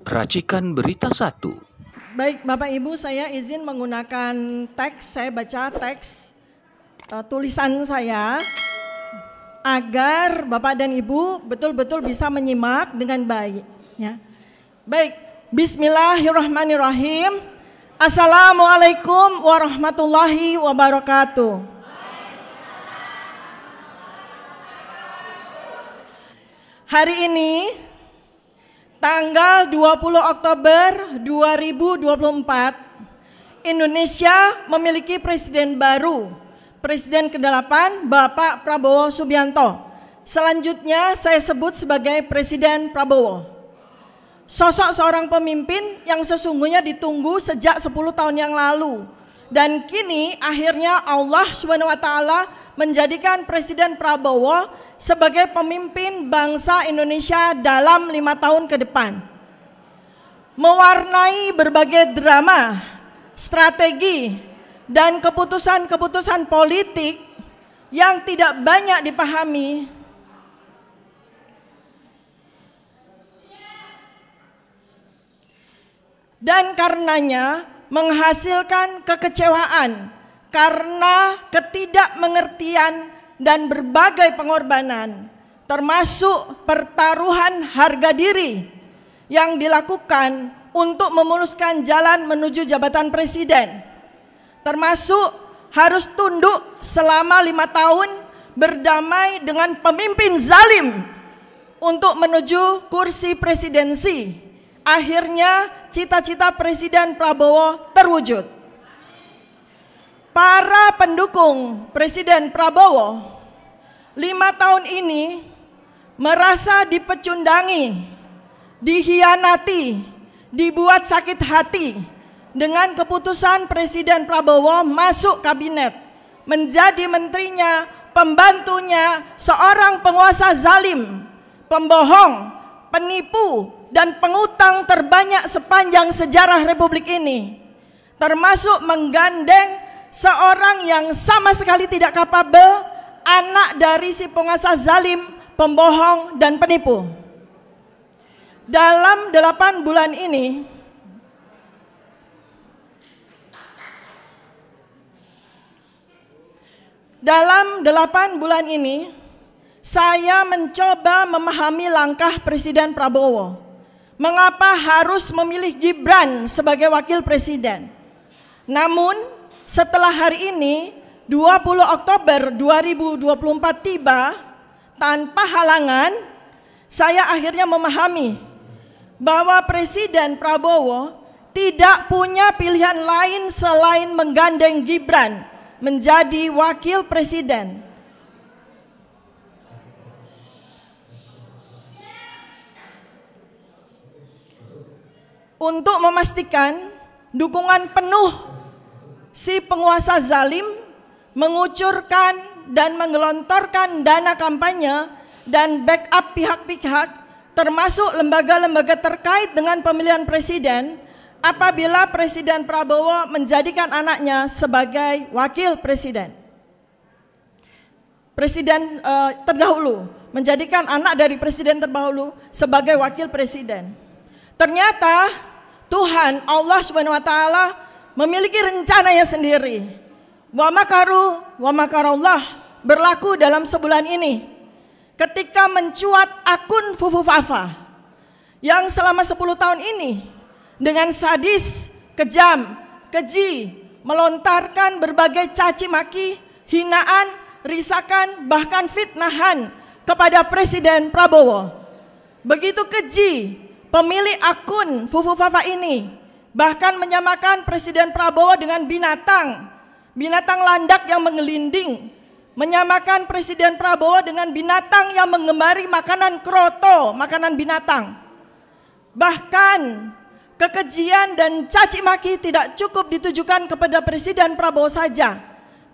Racikan Berita 1. Baik, Bapak Ibu, saya izin menggunakan teks, saya baca teks tulisan saya agar Bapak dan Ibu betul-betul bisa menyimak dengan baik. Ya. Baik, Bismillahirrahmanirrahim. Assalamualaikum warahmatullahi wabarakatuh. Hari ini tanggal 20 Oktober 2024, Indonesia memiliki presiden baru, Presiden ke-8 Bapak Prabowo Subianto. Selanjutnya saya sebut sebagai Presiden Prabowo. Sosok seorang pemimpin yang sesungguhnya ditunggu sejak 10 tahun yang lalu. Dan kini akhirnya Allah SWT menjadikan Presiden Prabowo sebagai pemimpin bangsa Indonesia dalam 5 tahun ke depan. Mewarnai berbagai drama, strategi, dan keputusan-keputusan politik yang tidak banyak dipahami. Dan karenanya menghasilkan kekecewaan karena ketidakmengertian dan berbagai pengorbanan, termasuk pertaruhan harga diri yang dilakukan untuk memuluskan jalan menuju jabatan presiden, termasuk harus tunduk selama 5 tahun berdamai dengan pemimpin zalim untuk menuju kursi presidensi. Akhirnya cita-cita Presiden Prabowo terwujud. Para pendukung Presiden Prabowo 5 tahun ini merasa dipecundangi, dihianati, dibuat sakit hati dengan keputusan Presiden Prabowo masuk kabinet, menjadi menterinya, pembantunya seorang penguasa zalim, pembohong, penipu, dan pengutang terbanyak sepanjang sejarah Republik ini, termasuk menggandeng seorang yang sama sekali tidak kapabel, anak dari si penguasa zalim, pembohong, dan penipu. Dalam 8 bulan ini, saya mencoba memahami langkah Presiden Prabowo. Mengapa harus memilih Gibran sebagai wakil presiden? Namun setelah hari ini 20 Oktober 2024 tiba, tanpa halangan saya akhirnya memahami bahwa Presiden Prabowo tidak punya pilihan lain selain menggandeng Gibran menjadi wakil presiden. Untuk memastikan dukungan penuh si penguasa zalim, mengucurkan dan menggelontorkan dana kampanye dan backup pihak-pihak termasuk lembaga-lembaga terkait dengan pemilihan presiden apabila Presiden Prabowo menjadikan anaknya sebagai wakil presiden. Presiden terdahulu menjadikan anak dari presiden terdahulu sebagai wakil presiden. Ternyata Tuhan Allah SWT memiliki rencananya sendiri. Wa makaru wa makarallah berlaku dalam sebulan ini. Ketika mencuat akun Fufu Fafa yang selama 10 tahun ini dengan sadis, kejam, keji melontarkan berbagai caci maki, hinaan, risakan, bahkan fitnahan kepada Presiden Prabowo. Begitu keji pemilik akun Fufu Fafa ini bahkan menyamakan Presiden Prabowo dengan binatang landak yang menggelinding, menyamakan Presiden Prabowo dengan binatang yang menggemari makanan kroto, makanan binatang. Bahkan kekejian dan caci maki tidak cukup ditujukan kepada Presiden Prabowo saja,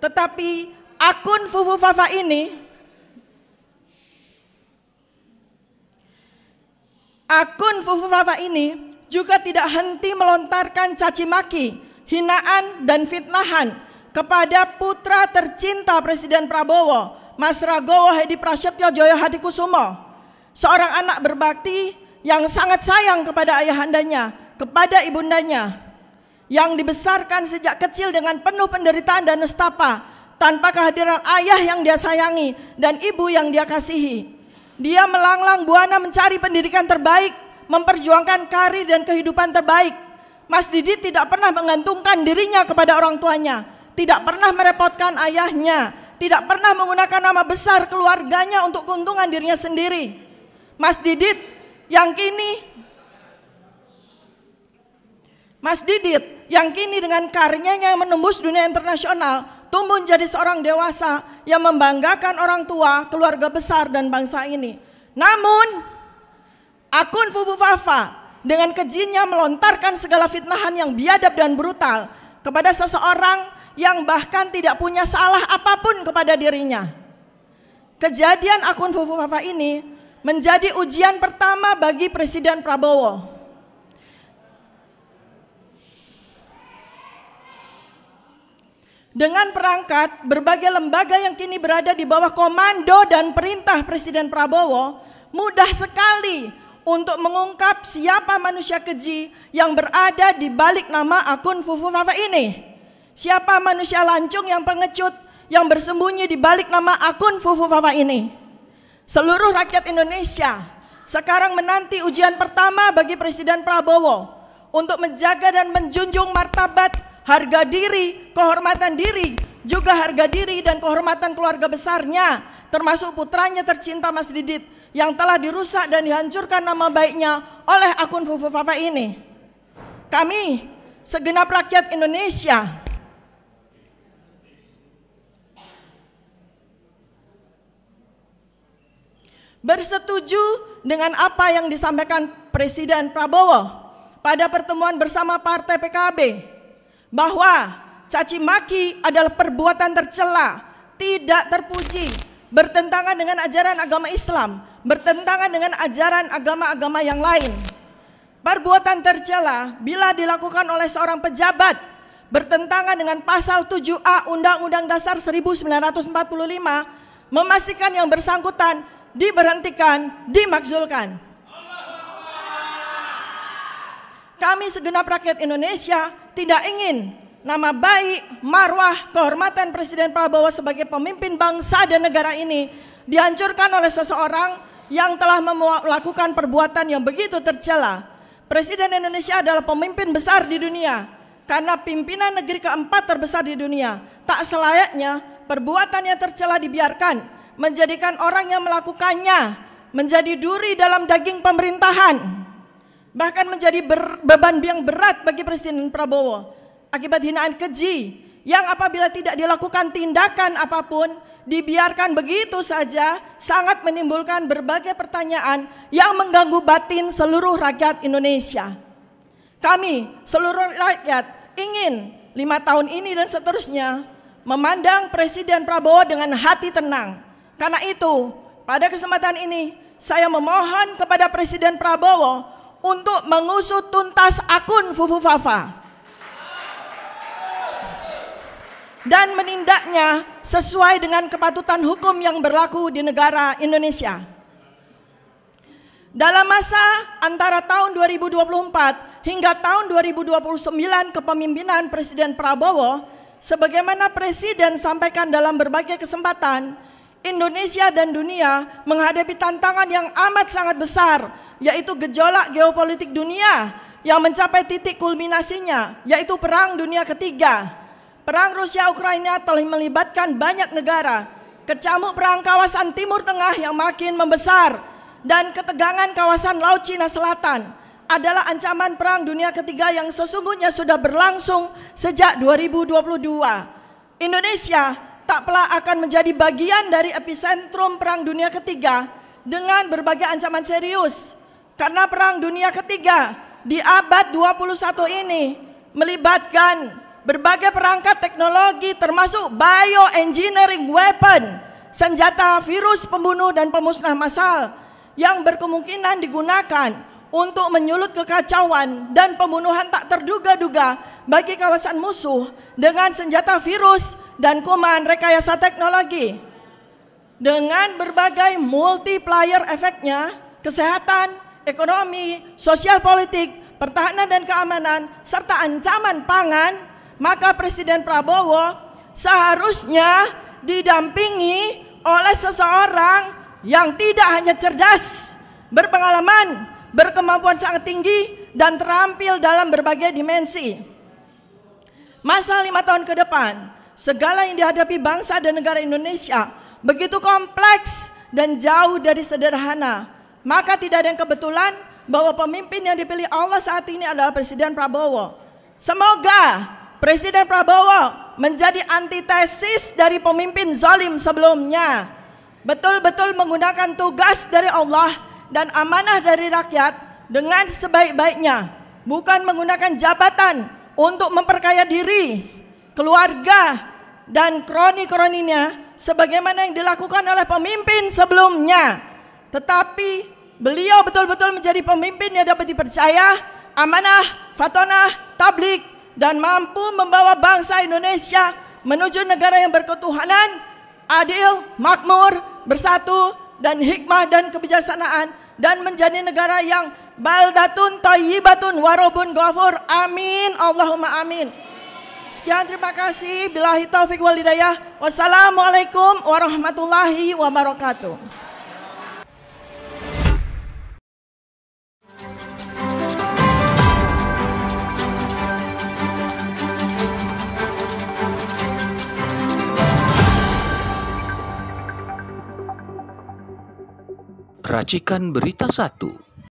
tetapi akun Fufu Fafa ini juga tidak henti melontarkan caci maki, hinaan, dan fitnahan kepada putra tercinta Presiden Prabowo, Mas Ragowo Hedi Prasetyo Joyo Hadikusumo, seorang anak berbakti yang sangat sayang kepada ayahandanya, kepada ibundanya, yang dibesarkan sejak kecil dengan penuh penderitaan dan nestapa, tanpa kehadiran ayah yang dia sayangi dan ibu yang dia kasihi. Dia melanglang buana mencari pendidikan terbaik, memperjuangkan karir dan kehidupan terbaik. Mas Didit tidak pernah menggantungkan dirinya kepada orang tuanya, tidak pernah merepotkan ayahnya, tidak pernah menggunakan nama besar keluarganya untuk keuntungan dirinya sendiri. Mas Didit yang kini dengan karyanya yang menembus dunia internasional, tumbuh menjadi seorang dewasa yang membanggakan orang tua, keluarga besar dan bangsa ini. Namun akun Fufu Fafa dengan kejinya melontarkan segala fitnahan yang biadab dan brutal kepada seseorang yang bahkan tidak punya salah apapun kepada dirinya. Kejadian akun Fufu Fafa ini menjadi ujian pertama bagi Presiden Prabowo. Dengan perangkat berbagai lembaga yang kini berada di bawah komando dan perintah Presiden Prabowo, mudah sekali untuk mengungkap siapa manusia keji yang berada di balik nama akun Fufu Fafa ini. Siapa manusia lancung yang pengecut yang bersembunyi di balik nama akun Fufu Fafa ini. Seluruh rakyat Indonesia sekarang menanti ujian pertama bagi Presiden Prabowo untuk menjaga dan menjunjung martabat, harga diri, kehormatan diri, juga harga diri dan kehormatan keluarga besarnya, termasuk putranya tercinta Mas Didit yang telah dirusak dan dihancurkan nama baiknya oleh akun Fufu Fafa ini. Kami, segenap rakyat Indonesia, bersetuju dengan apa yang disampaikan Presiden Prabowo pada pertemuan bersama Partai PKB, bahwa caci maki adalah perbuatan tercela, tidak terpuji, bertentangan dengan ajaran agama Islam, bertentangan dengan ajaran agama-agama yang lain. Perbuatan tercela bila dilakukan oleh seorang pejabat bertentangan dengan pasal 7A Undang-Undang Dasar 1945, memastikan yang bersangkutan diberhentikan, dimakzulkan. Kami segenap rakyat Indonesia tidak ingin nama baik, marwah, kehormatan Presiden Prabowo sebagai pemimpin bangsa dan negara ini dihancurkan oleh seseorang yang telah melakukan perbuatan yang begitu tercela. Presiden Indonesia adalah pemimpin besar di dunia, karena pimpinan negeri keempat terbesar di dunia. Tak selayaknya perbuatan yang tercela dibiarkan, menjadikan orang yang melakukannya menjadi duri dalam daging pemerintahan, bahkan menjadi beban yang berat bagi Presiden Prabowo akibat hinaan keji yang apabila tidak dilakukan tindakan apapun, dibiarkan begitu saja, sangat menimbulkan berbagai pertanyaan yang mengganggu batin seluruh rakyat Indonesia. Kami seluruh rakyat ingin 5 tahun ini dan seterusnya memandang Presiden Prabowo dengan hati tenang. Karena itu, pada kesempatan ini, saya memohon kepada Presiden Prabowo untuk mengusut tuntas akun Fufu Fafa dan menindaknya sesuai dengan kepatutan hukum yang berlaku di negara Indonesia. Dalam masa antara tahun 2024 hingga tahun 2029 kepemimpinan Presiden Prabowo, sebagaimana Presiden sampaikan dalam berbagai kesempatan, Indonesia dan dunia menghadapi tantangan yang amat sangat besar, yaitu gejolak geopolitik dunia yang mencapai titik kulminasinya, yaitu Perang Dunia Ketiga. Perang Rusia-Ukraina telah melibatkan banyak negara, kecamuk perang kawasan Timur Tengah yang makin membesar, dan ketegangan kawasan Laut Cina Selatan adalah ancaman Perang Dunia Ketiga yang sesungguhnya sudah berlangsung sejak 2022. Indonesia tak pelak akan menjadi bagian dari epicentrum Perang Dunia Ketiga dengan berbagai ancaman serius. Karena Perang Dunia Ketiga di abad 21 ini melibatkan berbagai perangkat teknologi termasuk bioengineering weapon, senjata virus pembunuh dan pemusnah massal yang berkemungkinan digunakan untuk menyulut kekacauan dan pembunuhan tak terduga-duga bagi kawasan musuh dengan senjata virus dan kuman rekayasa teknologi. Dengan berbagai multiplier efeknya, kesehatan, ekonomi, sosial politik, pertahanan dan keamanan, serta ancaman pangan, maka Presiden Prabowo seharusnya didampingi oleh seseorang yang tidak hanya cerdas, berpengalaman, berkemampuan sangat tinggi, dan terampil dalam berbagai dimensi. Masa 5 tahun ke depan, segala yang dihadapi bangsa dan negara Indonesia begitu kompleks dan jauh dari sederhana. Maka tidak ada yang kebetulan bahwa pemimpin yang dipilih Allah saat ini adalah Presiden Prabowo. Semoga Presiden Prabowo menjadi antitesis dari pemimpin zalim sebelumnya. Betul-betul menggunakan tugas dari Allah dan amanah dari rakyat dengan sebaik-baiknya, bukan menggunakan jabatan untuk memperkaya diri, keluarga, dan kroni-kroninya sebagaimana yang dilakukan oleh pemimpin sebelumnya. Tetapi beliau betul-betul menjadi pemimpin yang dapat dipercaya, amanah, fatonah, tablik, dan mampu membawa bangsa Indonesia menuju negara yang berketuhanan, adil, makmur, bersatu, dan hikmah dan kebijaksanaan, dan menjadi negara yang baldatun thayyibatun warobun ghafur. Amin, Allahumma amin. Sekian, terima kasih. Billahi taufiq wal hidayah. Wassalamualaikum warahmatullahi wabarakatuh. Racikan Berita 1.